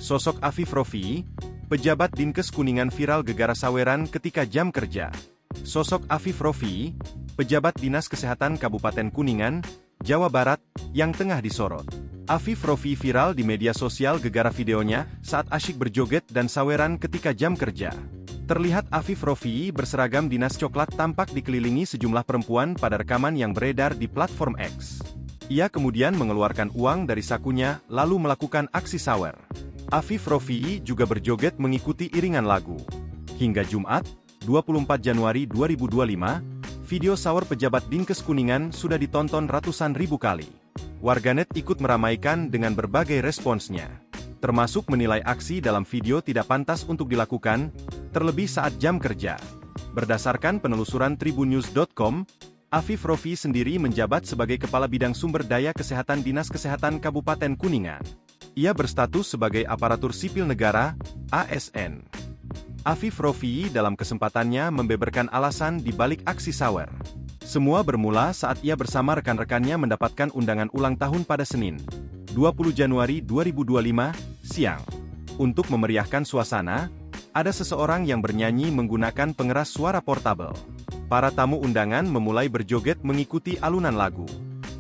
Sosok Afif Rofi'i, pejabat Dinkes Kuningan viral gegara saweran ketika jam kerja. Sosok Afif Rofi'i, pejabat Dinas Kesehatan Kabupaten Kuningan, Jawa Barat, yang tengah disorot. Afif Rofi'i viral di media sosial gegara videonya saat asyik berjoget dan saweran ketika jam kerja. Terlihat Afif Rofi'i berseragam dinas coklat tampak dikelilingi sejumlah perempuan pada rekaman yang beredar di platform X. Ia kemudian mengeluarkan uang dari sakunya lalu melakukan aksi sawer. Afif Rofi'i juga berjoget mengikuti iringan lagu. Hingga Jumat, 24 Januari 2025, video sawer pejabat Dinkes Kuningan sudah ditonton ratusan ribu kali. Warganet ikut meramaikan dengan berbagai responsnya. Termasuk menilai aksi dalam video tidak pantas untuk dilakukan, terlebih saat jam kerja. Berdasarkan penelusuran tribunnews.com, Afif Rofi'i sendiri menjabat sebagai Kepala Bidang Sumber Daya Kesehatan Dinas Kesehatan Kabupaten Kuningan. Ia berstatus sebagai aparatur sipil negara, ASN. Afif Rofi'i dalam kesempatannya membeberkan alasan di balik aksi sawer. Semua bermula saat ia bersama rekan-rekannya mendapatkan undangan ulang tahun pada Senin, 20 Januari 2025, siang. Untuk memeriahkan suasana, ada seseorang yang bernyanyi menggunakan pengeras suara portabel. Para tamu undangan memulai berjoget mengikuti alunan lagu.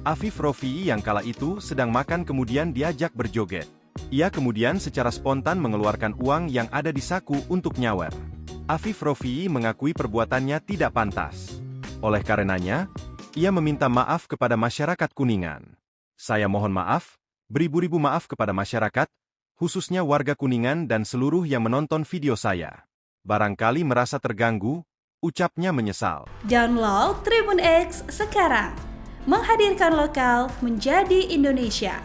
Afif Rofi'i yang kala itu sedang makan kemudian diajak berjoget. Ia kemudian secara spontan mengeluarkan uang yang ada di saku untuk nyawer. Afif Rofi'i mengakui perbuatannya tidak pantas. Oleh karenanya, ia meminta maaf kepada masyarakat Kuningan. Saya mohon maaf, beribu-ribu maaf kepada masyarakat, khususnya warga Kuningan dan seluruh yang menonton video saya. Barangkali merasa terganggu, ucapnya menyesal. Download Tribun X sekarang. Menghadirkan lokal menjadi Indonesia.